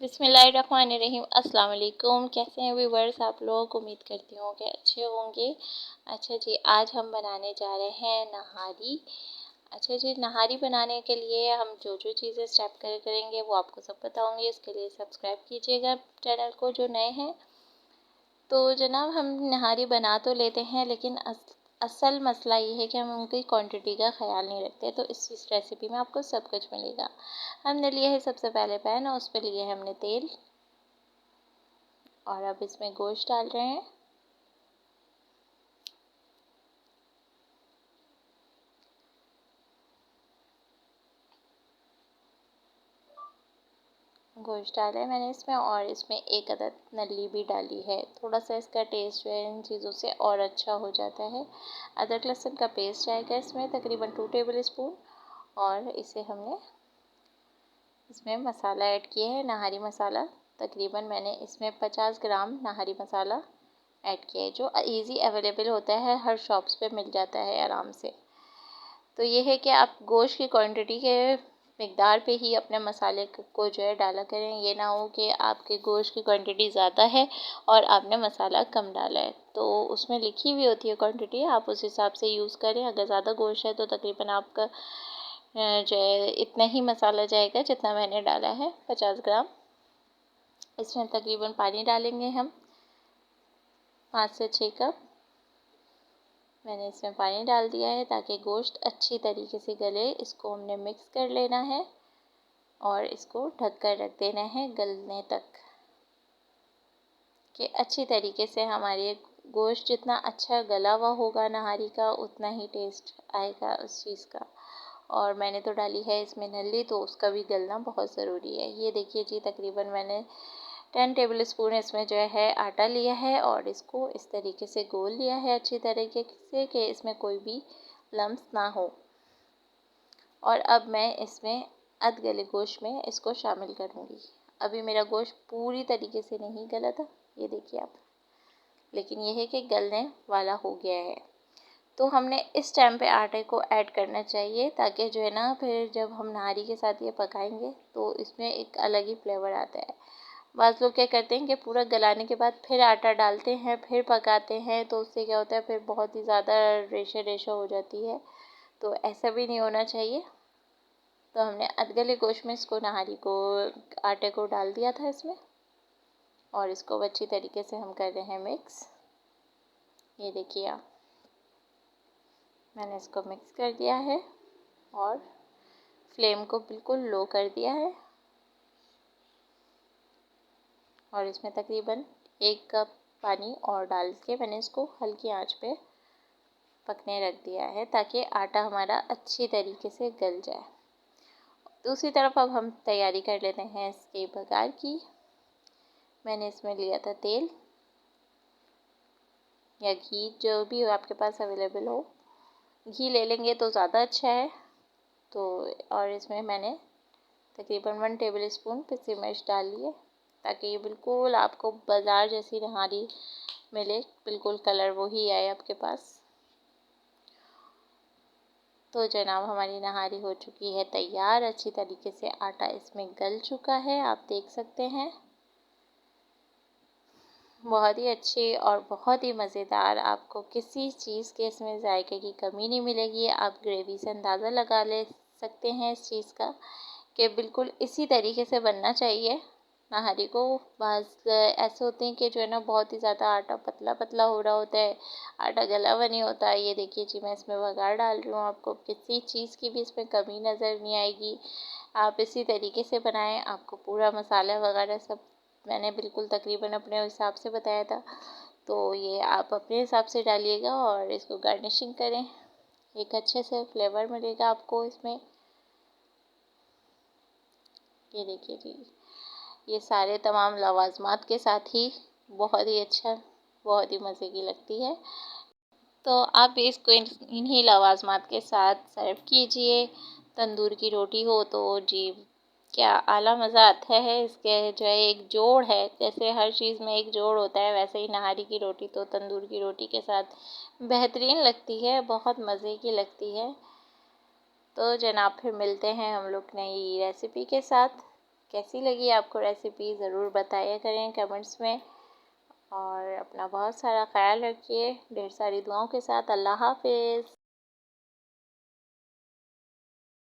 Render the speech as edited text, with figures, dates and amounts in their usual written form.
बिस्मिल्लाहिर्रहमानिर्रहीम। अस्सलाम वालेकुम। कैसे हैं व्यूवर्स आप लोग? उम्मीद करती हूँ कि अच्छे होंगे। अच्छा जी, आज हम बनाने जा रहे हैं नहारी। अच्छा जी, नहारी बनाने के लिए हम जो जो चीज़ें स्टेप करेंगे वो आपको सब बताऊँगी। इसके लिए सब्सक्राइब कीजिएगा चैनल को जो नए हैं। तो जनाब, हम नहारी बना तो लेते हैं, लेकिन असल मसला ये है कि हम उनकी क्वांटिटी का ख्याल नहीं रखते। तो इस रेसिपी में आपको सब कुछ मिलेगा। हमने लिए है सबसे पहले पैन, और उस पर लिए हमने तेल, और अब इसमें गोश्त डाल रहे हैं। गोश्त डाला है मैंने इसमें, और इसमें एक अदद नली भी डाली है। थोड़ा सा इसका टेस्ट जो है इन चीज़ों से और अच्छा हो जाता है। अदरक लहसुन का पेस्ट जाएगा इसमें तकरीबन 2 टेबल स्पून। और इसे हमने इसमें मसाला ऐड किया है, नहारी मसाला। तकरीबन मैंने इसमें 50 ग्राम नहारी मसाला ऐड किया है, जो इजी अवेलेबल होता है, हर शॉप्स पे मिल जाता है आराम से। तो ये है कि आप गोश्त की क्वांटिटी के मिकदार पे ही अपने मसाले को जो है डाला करें। ये ना हो कि आपके गोश्त की क्वांटिटी ज़्यादा है और आपने मसाला कम डाला है। तो उसमें लिखी हुई होती है क्वांटिटी, आप उस हिसाब से यूज़ करें। अगर ज़्यादा गोश्त है तो तकरीबन आपका जो है इतना ही मसाला जाएगा जितना मैंने डाला है, 50 ग्राम। इसमें तकरीबन पानी डालेंगे हम 5 से 6 कप। मैंने इसमें पानी डाल दिया है ताकि गोश्त अच्छी तरीके से गले। इसको हमने मिक्स कर लेना है और इसको ढक कर रख देना है गलने तक, कि अच्छी तरीके से हमारे गोश्त जितना अच्छा गला हुआ होगा नहारी का, उतना ही टेस्ट आएगा उस चीज़ का। और मैंने तो डाली है इसमें नली, तो उसका भी गलना बहुत ज़रूरी है। ये देखिए जी, तकरीबन मैंने 10 टेबल स्पून इसमें जो है आटा लिया है, और इसको इस तरीके से गोल लिया है अच्छी तरीके से कि इसमें कोई भी लम्स ना हो। और अब मैं इसमें अध गले गोश्त में इसको शामिल करूँगी। अभी मेरा गोश्त पूरी तरीके से नहीं गला था, ये देखिए आप, लेकिन ये है कि गलने वाला हो गया है। तो हमने इस टाइम पे आटे को ऐड करना चाहिए, ताकि जो है ना, फिर जब हम नहारी के साथ ये पकाएंगे तो इसमें एक अलग ही फ्लेवर आता है। बाज़ लोग क्या करते हैं कि पूरा गलाने के बाद फिर आटा डालते हैं, फिर पकाते हैं, तो उससे क्या होता है, फिर बहुत ही ज़्यादा रेशा रेशा हो जाती है। तो ऐसा भी नहीं होना चाहिए। तो हमने अधगले गोश्त में इसको नहारी को आटे को डाल दिया था इसमें, और इसको अच्छी तरीके से हम कर रहे हैं मिक्स। ये देखिए आप, मैंने इसको मिक्स कर दिया है और फ्लेम को बिल्कुल लो कर दिया है। और इसमें तकरीबन 1 कप पानी और डाल के मैंने इसको हल्की आंच पे पकने रख दिया है, ताकि आटा हमारा अच्छी तरीके से गल जाए। दूसरी तरफ अब हम तैयारी कर लेते हैं इसके बघार की। मैंने इसमें लिया था तेल या घी, जो भी हो आपके पास अवेलेबल हो। घी ले लेंगे तो ज़्यादा अच्छा है। तो और इसमें मैंने तकरीबन 1 टेबल स्पून पिसी मिर्च डाल ली है, ताकि ये बिल्कुल आपको बाज़ार जैसी नहारी मिले, बिल्कुल कलर वही आए आपके पास। तो जनाब, हमारी नहारी हो चुकी है तैयार। अच्छी तरीके से आटा इसमें गल चुका है, आप देख सकते हैं। बहुत ही अच्छी और बहुत ही मज़ेदार, आपको किसी चीज़ के इसमें जायके की कमी नहीं मिलेगी। आप ग्रेवी से अंदाज़ा लगा ले सकते हैं इस चीज़ का कि बिल्कुल इसी तरीके से बनना चाहिए नहारी को। बाज़ ऐसे होते हैं कि जो है ना, बहुत ही ज़्यादा आटा पतला पतला हो रहा होता है, आटा गला हुआ नहीं होता। ये देखिए जी, मैं इसमें बघार डाल रही हूँ, आपको किसी चीज़ की भी इसमें कमी नज़र नहीं आएगी। आप इसी तरीके से बनाएं। आपको पूरा मसाला वगैरह सब मैंने बिल्कुल तकरीबन अपने हिसाब से बताया था, तो ये आप अपने हिसाब से डालिएगा और इसको गार्निशिंग करें। एक अच्छे से फ्लेवर मिलेगा आपको इसमें। ये देखिए जी, ये सारे तमाम लवाजमात के साथ ही बहुत ही अच्छा, बहुत ही मज़े की लगती है। तो आप भी इसको इन्हीं लवाजमात के साथ सर्व कीजिए। तंदूर की रोटी हो तो जी, क्या आला मज़ा आता है। इसके जो है एक जोड़ है, जैसे हर चीज़ में एक जोड़ होता है, वैसे ही नहारी की रोटी तो तंदूर की रोटी के साथ बेहतरीन लगती है, बहुत मज़े की लगती है। तो जनाब, फिर मिलते हैं हम लोग नई रेसिपी के साथ। कैसी लगी आपको रेसिपी ज़रूर बताया करें कमेंट्स में। और अपना बहुत सारा ख्याल रखिए, ढेर सारी दुआओं के साथ। अल्लाह हाफिज़।